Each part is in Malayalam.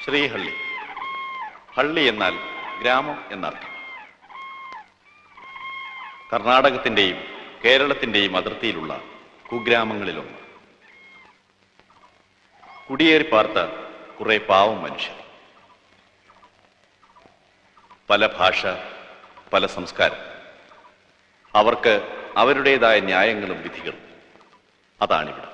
ശ്രീഹള്ളി. ഹള്ളി എന്നാൽ ഗ്രാമം എന്നർത്ഥം. കർണാടകത്തിന്റെയും കേരളത്തിന്റെയും അതിർത്തിയിലുള്ള കുഗ്രാമങ്ങളിലൊന്ന്. കുടിയേറി പാർത്ത കുറെ പാവം മനുഷ്യർ. പല ഭാഷ, പല സംസ്കാരം. അവർക്ക് അവരുടേതായ ന്യായങ്ങളും വിധികളും. അതാണിവിടെ.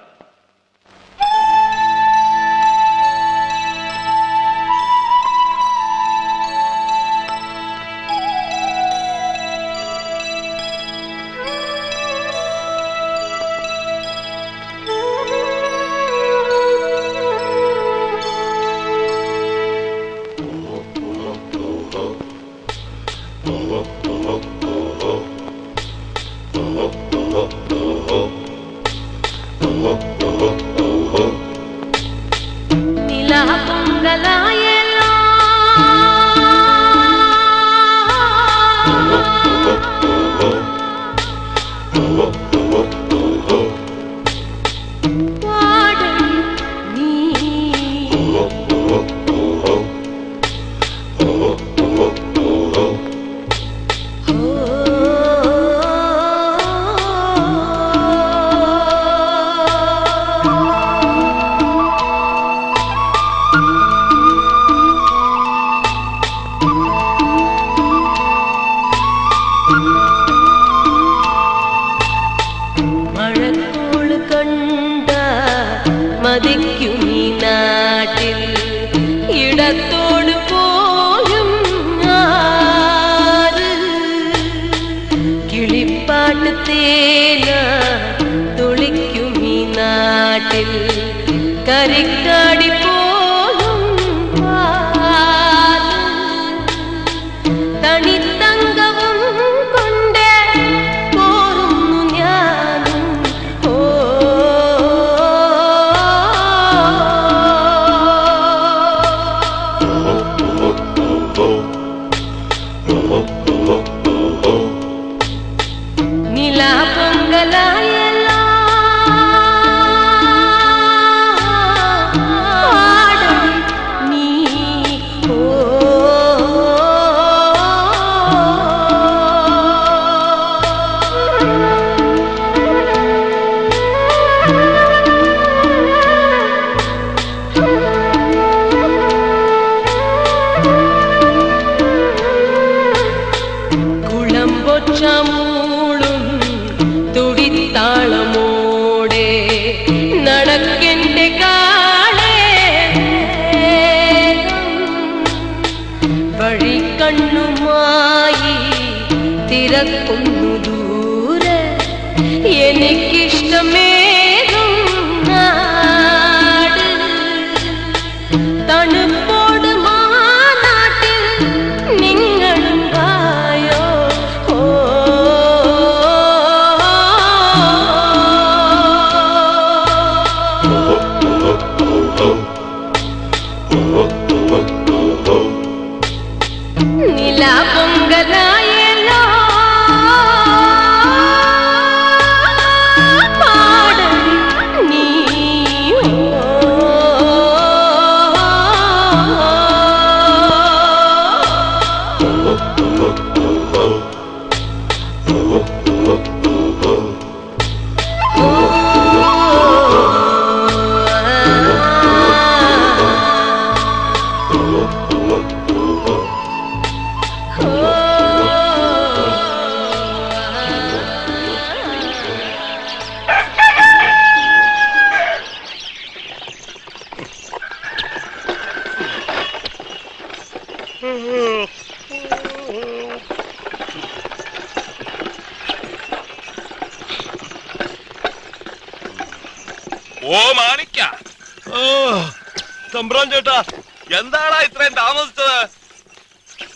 എന്താടാ ഇത്രയും താമസിച്ചത്?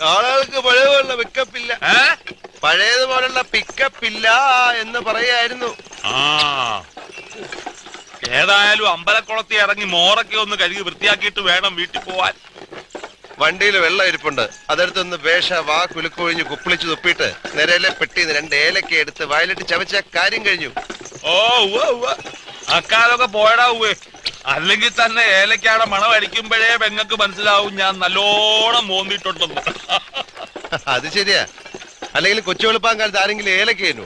ആളുകൾക്ക് പഴയപോലുള്ള പിക്കപ്പ് ഇല്ല, പഴയതുപോലുള്ള പിക്കപ്പ് ഇല്ല എന്ന് പറയായിരുന്നു. ഏതായാലും അമ്പലക്കുളത്തിൽ ഇറങ്ങി മോറൊക്കെ ഒന്ന് കഴുകി വൃത്തിയാക്കിയിട്ട് വേണം വീട്ടിൽ പോവാൻ. വണ്ടിയിൽ വെള്ളം ഇരിപ്പുണ്ട്, അതെടുത്തൊന്ന് വേഷ വാ കുലുക്കൊഴിഞ്ഞ് കുപ്പിളിച്ച് തുപ്പിയിട്ട് നിരയിലെ പെട്ടിന്ന് 2 ഏലക്ക എടുത്ത് വയലിട്ട് ചവച്ച കാര്യം കഴിഞ്ഞു. ഓ അക്കാലൊക്കെ പോയടാ. അല്ലെങ്കിൽ തന്നെ ഏലക്കാടെ മണം അടിക്കുമ്പോഴേ പെങ്ങൾക്ക് മനസ്സിലാവും ഞാൻ നല്ലോണം മോന്നിട്ടുണ്ടെന്ന്. അത് ശരിയാ. അല്ലെങ്കിൽ കൊച്ചു വെളുപ്പാൻ കാലത്ത് ആരെങ്കിലും ഏലക്കേനു.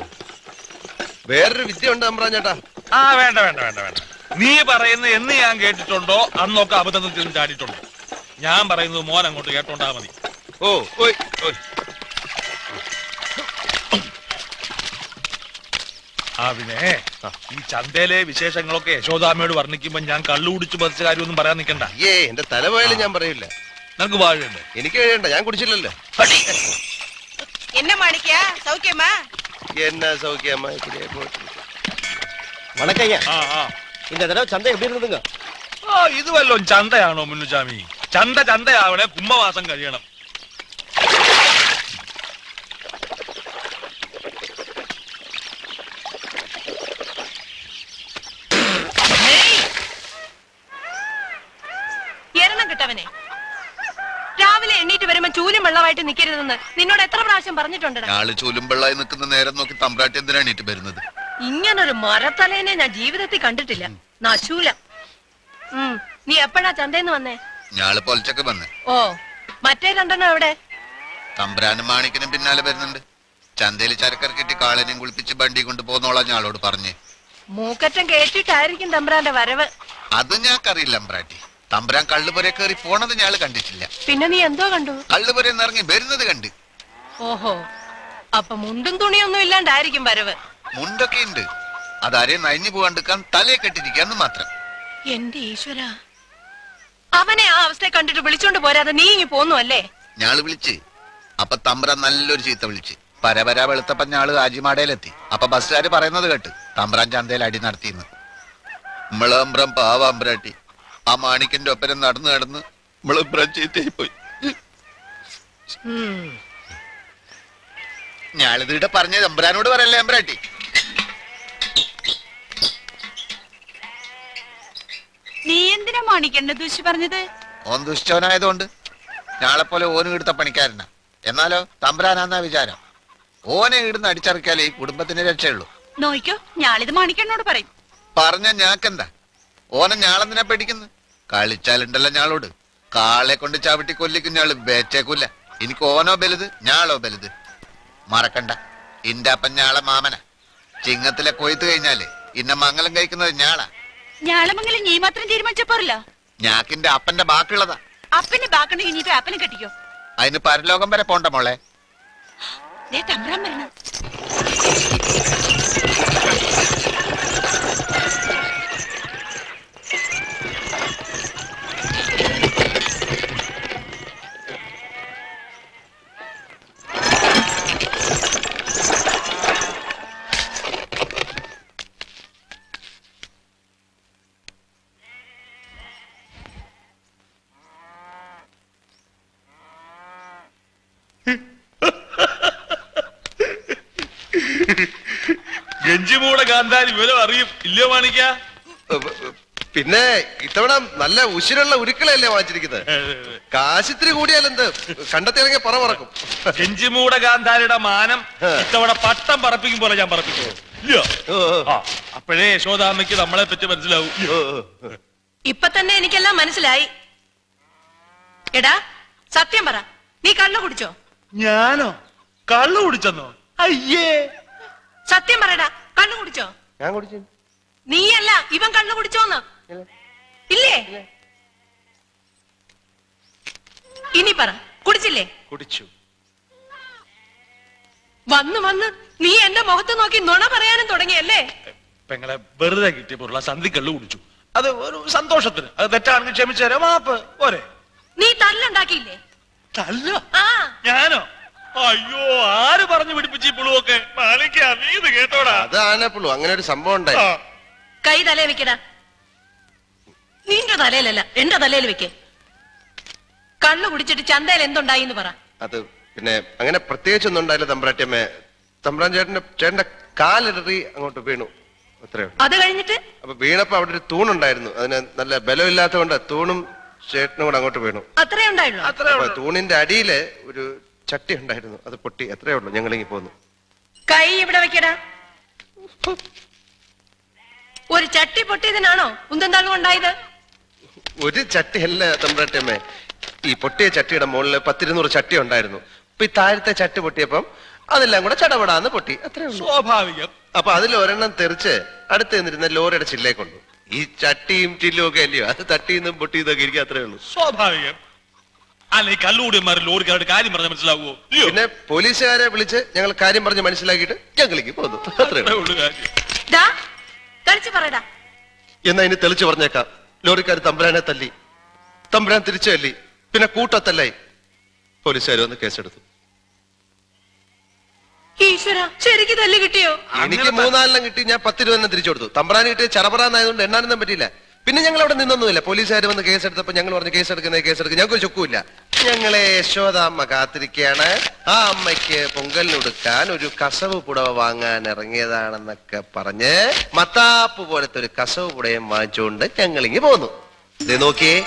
വേറൊരു വിദ്യ ഉണ്ട് തമ്പ്രാൻ ചേട്ടാ. ആ വേണ്ട വേണ്ട വേണ്ട വേണ്ട. നീ പറയുന്നത് എന്ന് ഞാൻ കേട്ടിട്ടുണ്ടോ അന്നൊക്കെ അബദ്ധത്തിൽ ചാടിയിട്ടുണ്ടോ? ഞാൻ പറയുന്നത് മോൻ അങ്ങോട്ട് കേട്ടോണ്ടാ മതി. ഓ ഓയ് ഓയ്. ആ പിന്നെ ഈ ചന്തയിലെ വിശേഷങ്ങളൊക്കെ യശോദാമ്മയോട് വർണ്ണിക്കുമ്പോ ഞാൻ കള്ളു കുടിച്ചു പറിച്ച കാര്യമൊന്നും പറയാൻ നിൽക്കണ്ട. എന്റെ തല പോയാലും ഞാൻ പറയില്ല. നിനക്ക് വാഴയുണ്ട്? എനിക്ക് കഴിയണ്ട, ഞാൻ കുടിച്ചില്ലല്ലോ. என்ன மாணிக்கா சௌக்கியமா? എന്നാ സൗഖ്യമ്മ இப்படியே போச்சு. வணக்கய்யா. ആ இந்த தடவை சந்தை எப்படி இருந்ததுங்க? ഇത് വല്ലോ ചന്തയാണോ മുന്നുചാമി? ചന്തയാവണേ കുംഭവാസം കഴിയണം. എരണം കിട്ടവനെ, രാവിലെ എണ്ണീറ്റ് വരുമ്പോ ചൂലും വെള്ളമായിട്ട് നിക്കരുതെന്ന് നിന്നോട് എത്ര പ്രാവശ്യം പറഞ്ഞിട്ടുണ്ടടാ? ഞാള് ചൂലുംപിള്ളായി നിൽക്കുന്ന നേരം നോക്കി തമ്പ്രാട്ടി എന്തിനാണ് എണീറ്റ് വരുന്നത്? ഇങ്ങനൊരു മരത്തലേനെ ഞാൻ ജീവിതത്തിൽ കണ്ടിട്ടില്ല. നശൂല. നീ എപ്പോഴാ ചന്തേന്ന് വന്നേ? ഞാള് പൊലച്ചൊക്കെ വന്ന്. ഓ, മറ്റേ രണ്ടെണ്ണം എവിടെ? തമ്പ്രാനും മാണിക്കനും പിന്നാലെ വരുന്നുണ്ട്. ചന്തയിൽ ചരക്കിറക്കിട്ട് കാളനെയും കുളിപ്പിച്ച് വണ്ടി കൊണ്ട് പോന്നോളാം ഞാളോട് പറഞ്ഞേ. മൂക്കറ്റം കേട്ടിട്ടായിരിക്കും തമ്പ്രാന്റെ വരവ്. അത് ഞാക്കറിയില്ല തമ്പ്രാട്ടി. തമ്പ്രാൻ കള്ളുപുര കയറി പോണത് ഞാള് കണ്ടിട്ടില്ല. പിന്നെ നീ എന്തോ കണ്ടു? കള്ളുപുരന്ന് ഇറങ്ങി വരുന്നത് കണ്ട്. ഓഹോ, അപ്പൊ മുണ്ടും തുണിയൊന്നും ഇല്ലാണ്ടായിരിക്കും വരവ്. മുണ്ടൊക്കെ ഉണ്ട്, അതാരെയും നയിഞ്ഞു പോകാണ്ടിരിക്കാൻ തലയെ കെട്ടിരിക്കാന്ന് മാത്രം. എന്റെ ഈശ്വര, അവനെ ആ അവസ്ഥയെ കണ്ടിട്ട് വിളിച്ചോണ്ട് പോരാതെ നീ ഇങ്ങി പോന്നു അല്ലേ? ഞാള് വിളിച്ച് അപ്പൊ തമ്പ്രാൻ നല്ലൊരു ചീത്ത വിളിച്ച്. പരപര വെളുത്തപ്പ ഞാള് ആജിമാടയിലെത്തി. അപ്പൊ ബസ്സുകാര് പറയുന്നത് കേട്ട് തമ്പ്രാൻ ചന്തയിൽ അടി നടത്തിന്ന്. നമ്മളമ്പ്രം പാവാമ്പ്രാട്ടി ആ മാണിക്കന്റെ ഒപ്പരം നടന്ന് നടന്ന് നമ്മളമ്പ്രാൻ ചീത്തയായി പോയി. ഞാളിതിടെ പറഞ്ഞ തമ്പ്രാനോട് പറയല്ലേ അമ്പ്രാട്ടി. നീ എന്തിനാ മാണിക്കണ്ട ദൂഷി പറഞ്ഞത്? ഓൻ ദുഷ്ടവനായതുകൊണ്ട്. ഞാളെപ്പോലെ ഓന് ഇടുത്ത പണിക്കാരനാ. എന്നാലോ തമ്പ്രാനാന്നാ വിചാരം. ഓനെ ഇടുന്ന് അടിച്ചറക്കിയാലേ ഈ കുടുംബത്തിന് രക്ഷയുള്ളൂ. നോയിക്കോ, ഞാളിത് മാണിക്കണ്ണോട് പറയും. പറഞ്ഞ ഞാക്കെന്താ? ഓനെ ഞാളെന്തിനാ പേടിക്കുന്നു? കളിച്ചാലുണ്ടല്ലോ ഞാളോട്. കാളെ കൊണ്ട് ചവിട്ടി കൊല്ലിക്കും ഞാള് വേച്ചേക്കൂല. എനിക്ക് ഓനോ ബലുത് ഞാളോ ബലുത്. മറക്കണ്ട, ഇന്റെ അപ്പൻ ഞാളെ മാമന. ചിങ്ങത്തിലെ കൊയ്ത്ത് കഴിഞ്ഞാല് ഇന്ന മംഗലം കഴിക്കുന്നത് ഞാളാ. ഞാളമംഗലം നീ മാത്രം തീരുമാനിച്ചപ്പോരല്ലോ. ഞാക്കിന്റെ അപ്പന്റെ ബാക്കിയുള്ളതാ. അപ്പന് ബാക്കണ്ട് കഴിഞ്ഞിട്ട് അപ്പനെ കെട്ടിക്കോ. അതിന് പരലോകം വരെ പോണ്ട മോളെ. തമ്പ്രാൻ വരണം. ഗഞ്ചിമൂടെ കാന്താരി വിവരം അറിയും ഇല്ലയോ മാണിക്ക? പിന്നെ ഇത്തവണ നല്ല ഉശിരുള്ള ഉരുക്കളല്ലേ വാങ്ങിച്ചിരിക്കുന്നത്. കാശിത്തിരി കൂടിയാലെന്ത്, കണ്ടെത്തിയിറങ്ങിയ പറ പറക്കും. ഗഞ്ചിമൂടെ കാന്താരിയുടെ മാനം ഇത്തവണ പട്ടം പറപ്പിക്കും പോലെ ഞാൻ പറപ്പിക്കും. ഇല്ലയോ? അപ്പോഴേ യശോദാമ്മയ്ക്ക് നമ്മളെ പറ്റി മനസ്സിലാവും. ഇപ്പൊ തന്നെ എനിക്കെല്ലാം മനസ്സിലായി. എടാ സത്യം പറ, നീ കള്ളു കുടിച്ചോ? ഞാനോ? കള്ളു കുടിച്ചെന്നോ? അയ്യേ, സത്യം പറയടാ, കള്ളു കുടിച്ചോ? ഞാൻ കുടിച്ചു. നീയല്ല, ഇവൻ കള്ളു കുടിച്ചോന്ന്? ഇല്ലേ? ഇനി പറ, കുടിച്ചില്ലേ? കുടിച്ചു. വന്ന് വന്ന് നീ എന്റെ മുഖത്ത് നോക്കി നുണ പറയാനും തുടങ്ങിയല്ലേ? പെങ്ങളെ വെറുതെ കിട്ടിയപ്പോഴുള്ള സന്ധി കള്ളു കുടിച്ചു. അത് ഒരു സന്തോഷത്തിന്. അത് തെറ്റാണെങ്കിൽ ക്ഷമിച്ചു തരാം, മാപ്പ് പോരെ. നീ തല്ലുണ്ടാക്കിയില്ലേ? തല്ല? ആ, ഞാനോ? അയ്യോ, ആര് പറഞ്ഞു പിടിപ്പിച്ചു പുളുവൊക്കെ? മാണിക്കാ, നീ ഇത് കേട്ടോടാ? അതാനപ്പുള്ളൂ, അങ്ങനെ ഒരു സംഭവം ഉണ്ടായി. കൈ തലേ വെക്കടാ. നിന്റെ തലയിലല്ല, എന്റെ തലയിൽ വെക്കേ. കള്ളു കുടിച്ചിട്ട് ചന്തയിൽ എന്തുണ്ടായി എന്ന് പറ. അത് പിന്നെ അങ്ങനെ പ്രത്യേകിച്ചൊന്നും ഉണ്ടായില്ല തമ്പ്രാട്ടിയമ്മേ. തമ്പ്രാൻ ചേട്ടന്റെ കാലിടറി അങ്ങോട്ട് വീണു, അത്രയോ. അത് കഴിഞ്ഞിട്ട്? അപ്പൊ വീണപ്പോ അവിടെ ഒരു തൂണുണ്ടായിരുന്നു. അതിന് നല്ല ബലമില്ലാത്തതുകൊണ്ട് തൂണും ചേട്ടനും കൂടെ അങ്ങോട്ട് വീണു. അത്രേ ഉണ്ടായുള്ളൂ? അപ്പൊ തൂണിന്റെ അടിയില് ഒരു ചട്ടി ഉണ്ടായിരുന്നു, അത് പൊട്ടി. എത്രയേ ഉള്ളൂ, ഞങ്ങളിങ്ങി പോന്നു. കൈ ഇവിടെ വെക്കടാ. ഒരു ചട്ടി പൊട്ടിയതിനാണോ ഉന്തം തള്ളുണ്ടായത്? ഒരു ചട്ടിയല്ല തമ്പ്രാട്ടിയമ്മേ, ഈ പൊട്ടിയ ചട്ടിയുടെ മുകളിൽ 10-200 ചട്ടി ഉണ്ടായിരുന്നു. ഇപ്പൊ ഈ താഴത്തെ ചട്ടി പൊട്ടിയപ്പം അതെല്ലാം കൂടെ ചടപടാന്ന് പൊട്ടി, അത്രേ ഉള്ളൂ. സ്വാഭാവികം. അപ്പൊ അതിൽ ഒരെണ്ണം തെറിച്ച് അടുത്ത് നിന്നിരുന്ന ലോറിയുടെ ചില്ലേ കൊണ്ടു. ഈ ചട്ടിയും ചില്ലും ഒക്കെ അല്ലയോ, അത് തട്ടിന്നും പൊട്ടിയതൊക്കെ ഇരിക്കും, അത്രേ ഉള്ളൂ. സ്വാഭാവികം. അല്ല ഈ കള്ളുകൂടിയന്മാർ ലോറിക്കാരുടെ കാര്യം പറഞ്ഞാൽ മനസ്സിലാവുമോ? പിന്നെ പോലീസുകാരെ വിളിച്ച് ഞങ്ങൾ കാര്യം പറഞ്ഞ് മനസ്സിലാക്കിയിട്ട് ഞങ്ങളിലേക്ക് പോന്നു, അത്രേ ഉള്ളൂ. പറയടാ. എന്നാ ഇനി തെളിച്ചു പറഞ്ഞേക്കാം. ലോറിക്കാർ തമ്പുരാനെ തല്ലി, തമ്പുരാൻ തിരിച്ചു തല്ലി, പിന്നെ കൂട്ടത്തല്ലായി. പോലീസുകാർ വന്ന് കേസെടുത്തു. ഈശ്വര, ശരിക്ക് തല്ല് കിട്ടിയോ? എനിക്ക് 3-4 കിട്ടി, ഞാൻ 10 രൂപ തന്നെ തിരിച്ചു കൊടുത്തു. തമ്പ്രാൻ കിട്ടിയ ചറപറാന്നായതുകൊണ്ട് എണ്ണാനൊന്നും പറ്റിയില്ല. പിന്നെ ഞങ്ങൾ അവിടെ നിന്നൊന്നുമില്ല. പോലീസുകാർ വന്ന് കേസെടുത്തപ്പോ ഞങ്ങൾ പറഞ്ഞു കേസെടുക്കുന്ന ഞങ്ങൾക്ക് ചൊക്കുമില്ല. ഞങ്ങളെ യശോദാമ്മ കാത്തിരിക്കുകയാണ്. ആ അമ്മയ്ക്ക് പൊങ്കലിനൊടുക്കാൻ ഒരു കസവ് പുടവ വാങ്ങാൻ ഇറങ്ങിയതാണെന്നൊക്കെ പറഞ്ഞ് മത്താപ്പ് പോലത്തെ ഒരു കസവ് പുടയും വാങ്ങിച്ചുകൊണ്ട് ഞങ്ങളിങ്ങി പോന്നു. ഇത് നോക്കിയേ,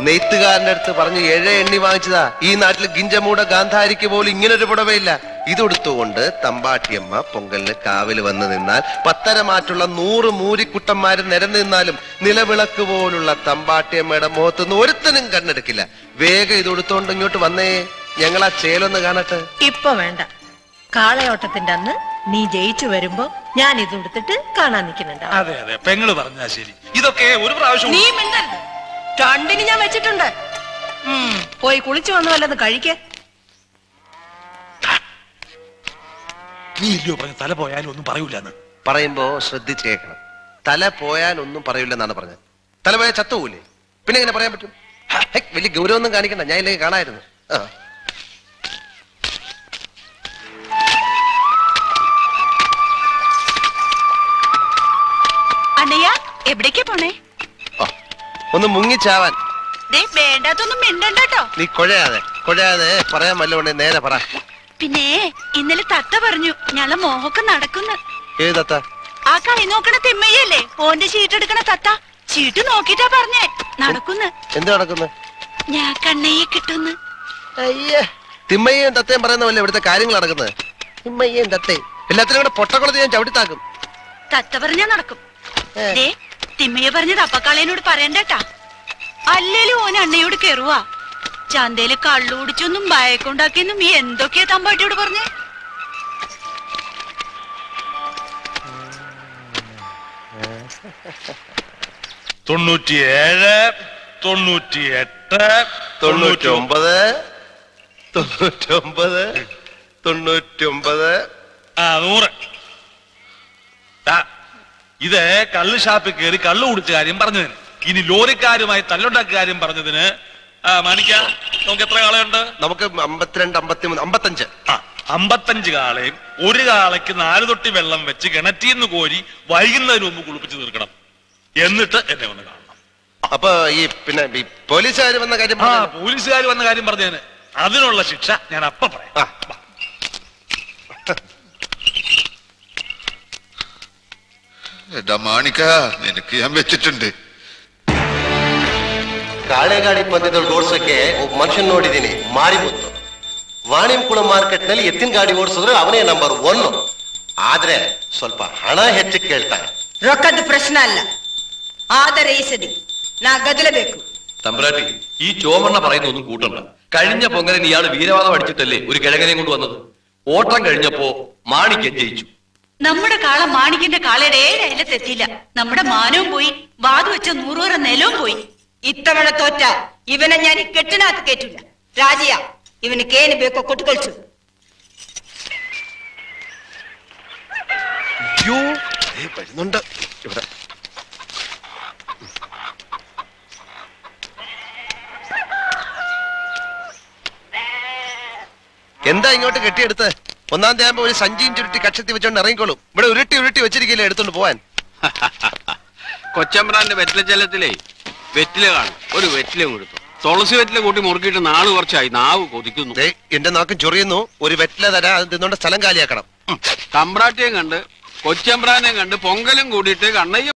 നെയ്ത്തുകാരന്റെ അടുത്ത് പറഞ്ഞു 7 എണ്ണി വാങ്ങിച്ചതാ. ഈ നാട്ടിൽ ഗിഞ്ചമൂട ഗാന്ധാരിക്ക് പോലും ഇങ്ങനൊരു പുടവയില്ല. ഇതെടുത്തുകൊണ്ട് തമ്പാട്ടിയമ്മ പൊങ്കലിന് കാവിൽ വന്ന് നിന്നാൽ 10 മാറ്റുള്ള 100 മൂരിക്കുട്ടന്മാര് നിരന്നു നിന്നാലും നിലവിളക്ക് പോലുള്ള തമ്പാട്ടിയമ്മയുടെ മുഖത്തുനിന്ന് ഒരുത്തനും കണ്ണെടുക്കില്ല. വേഗം ഇതെടുത്തോണ്ട് ഇങ്ങോട്ട് വന്നേ, ഞങ്ങളാ ചേലൊന്ന് കാണട്ടെ. ഇപ്പൊ വേണ്ട. കാളയോട്ടത്തിന്റെ അന്ന് നീ ജയിച്ചു വരുമ്പോ ഞാൻ ഇതെടുത്തിട്ട് കാണാൻ നിൽക്കുന്നുണ്ട്. അതെ അതെ, പെങ്ങള് പറഞ്ഞാ ശരി. ഇതൊക്കെ ഒരു പ്രാവശ്യം നീ മിണ്ടരുത്. 2 ഞാൻ വെച്ചിട്ടുണ്ട്. പോയി കുളിച്ചു വന്നു വല്ലതും കഴിക്കേ. നീ ഇല്ലയോ പറഞ്ഞ തല പോയാലും ഒന്നും പറയൂലെന്ന്. പറയുമ്പോ ശ്രദ്ധിച്ചേക്കണം. തല പോയാൽ ഒന്നും പറയില്ലെന്നാണ് പറഞ്ഞത്. തല പോയാൽ ചത്തുപോലേ, പിന്നെ എങ്ങനെ പറയാൻ പറ്റും? വലിയ ഗൗരവൊന്നും കാണിക്കണ്ട, ഞാൻ ഇല്ലെങ്കിൽ കാണായിരുന്നു. അണ്ണയ്യ, എവിടേക്കാ പോണേ? ഒന്ന് മുങ്ങിച്ചാവാൻ. വേണ്ടാത്തൊന്നും മിണ്ടണ്ടോ. നീ കൊഴയാതെ പറയാൻ വല്ലതുകൊണ്ട് നേരെ പറ. പിന്നെ ഇന്നലെ തത്ത പറഞ്ഞു ഞങ്ങളെ മോഹൊക്കെ നടക്കുന്നു. ഏത് തത്ത? ആ കളി നോക്കണ തിമ്മയ്യല്ലേ, ഓന്റെ ചീട്ടെടുക്കണ തത്ത. ചീട്ട് നോക്കിട്ടാ പറഞ്ഞേ നടക്കുന്നു. എന്ത് നടക്കുന്നു? ഞാൻ കണ്ണയ്യെ കിട്ടുന്നു. അയ്യേ, തിമ്മയ്യും തത്തയും പറയുന്ന പോലെ ഇവിടുത്തെ കാര്യങ്ങൾ നടക്കുന്നത്. തിമ്മയ്യും തത്തയും എല്ലാത്തിനും കൂടെ പൊട്ടക്കുളത്ത് ഞാൻ ചവിട്ടിത്താക്കും. തത്ത പറഞ്ഞാ നടക്കും. തിമ്മയ്യ പറഞ്ഞത് അപ്പക്കാളേനോട് പറയണ്ടേട്ടാ. അല്ലേലും ഓൻ അണ്ണയോട് കെറുവാ. ചന്തയില് കള്ളു കുടിച്ചൊന്നും ഭയക്കൊണ്ടാക്കിയെന്നും ഈ എന്തൊക്കെയാ തമ്പാട്ടിയോട് പറഞ്ഞേ. തൊണ്ണൂറ്റിയേഴ്, 98, 99, 99, 99. 100. ഇത് കള്ള് ഷാപ്പിൽ കയറി കള്ളു കുടിച്ച കാര്യം പറഞ്ഞതിന്. ഇനി ലോറിക്കാരുമായി തല്ലുണ്ടാക്കിയ കാര്യം പറഞ്ഞതിന് മാണിക്ക, നമുക്ക് എത്ര കാളയുണ്ട്? നമുക്ക് 52, 53, 55. 55 കാളയും ഒരു കാളയ്ക്ക് 4 തൊട്ടി വെള്ളം വെച്ച് കിണറ്റിന്ന് കോരി വൈകുന്നതിന് മുമ്പ് കുളിപ്പിച്ച് തീർക്കണം. എന്നിട്ട് എന്നെ ഒന്ന് കാണണം. അപ്പൊ ഈ പിന്നെ പോലീസുകാർ വന്ന കാര്യം, പോലീസുകാർ വന്ന കാര്യം പറഞ്ഞതിന് അതിനുള്ള ശിക്ഷ ഞാൻ അപ്പ പറയാം. എടാ മാണിക്ക, നിനക്ക് ഞാൻ വെച്ചിട്ടുണ്ട്. ಕಾಳೆಗಾಡಿ ಪಂದ್ಯದ ಓಡಿಸೋಕೆ ಒಬ್ಬ ಮನುಷ್ಯನ್ ನೋಡಿದೀನಿ, ಮಾರಿಮುತ್ತು. ವಾಣಿಂಕುಳ ಮಾರ್ಕೆಟ್ ನಲ್ಲಿ ಎತ್ತಿನ ಗಾಡಿ ಓಡಿಸಿದ್ರೆ ಅವನೇ ನಂಬರ್ 1. ಆದ್ರೆ ಸ್ವಲ್ಪ ಹಣ ಹೆಚ್ಚು ಕೇಳ್ತಾನೆ. ರೊಕ್ಕದ ಪ್ರಶ್ನೆ ಅಲ್ಲ, ಆದರೆ ಈ ಸದಿ ನಾ ಗದಲಬೇಕು. തമ്പ്രാട്ടി, ഈ ചോമണ്ണ പറയുന്നൊന്നും കൂട്ടണ്ട. കഴിഞ്ഞ പൊങ്കലിന് ഇയാൾ വീരവാദം അടിച്ചിട്ടല്ലേ ഒരു കിഴങ്ങനെയും കൊണ്ട് വന്നത്. ഓട്ടം കഴിഞ്ഞപ്പോ മാണിക്യൻ ജയിച്ചു. നമ്മുടെ കാള മാണിക്കിന്റെ കാളയുടെ 7 അയലത്തെത്തിയില്ല. നമ്മുടെ മാനവും പോയി, വാതു വെച്ച 100 വരെ നിലവും പോയി. ഇത്തവണ തോറ്റ ഇവനെ ഞാൻ ഈ കെട്ടിനകത്ത് കേട്ടില്ല. രാജയ, ഇവന് കേന് ಬೇಕೋ ಕೊಟ್ಟುಕೊಳ್ಸು. വരുന്നുണ്ട് ഇവിടെ. എന്താ ഇങ്ങോട്ട് കെട്ടിയെടുത്ത്? 1-ാം തീയതി ആകുമ്പോ ഒരു സഞ്ചിയും ചുരുട്ടി കക്ഷത്തി വെച്ചോണ്ട് ഇറങ്ങിക്കോളും. ഇവിടെ ഉരുട്ടി വെച്ചിരിക്കില്ലേ എടുത്തോണ്ട് പോവാൻ. കൊച്ചമ്പ്രാന്റെ വെറ്റിലച്ചലത്തിലേ വെറ്റില കാണും. ഒരു വെറ്റില കൊടുത്തു, തുളസി വെറ്റില കൂട്ടി മുറുക്കിയിട്ട് 4 വർഷമായി നാവ് കൊതിക്കുന്നു. എന്റെ നാക്കും ചൊറിയുന്നു. ഒരു വെറ്റില തരാ, അത് തിന്നോണ്ട് സ്ഥലം കാലിയാക്കണം. തമ്പ്രാട്ടിയും കണ്ട് കൊച്ചമ്പ്രാനെയും കണ്ട് പൊങ്കലും കൂടിയിട്ട് കണ്ണയ്യ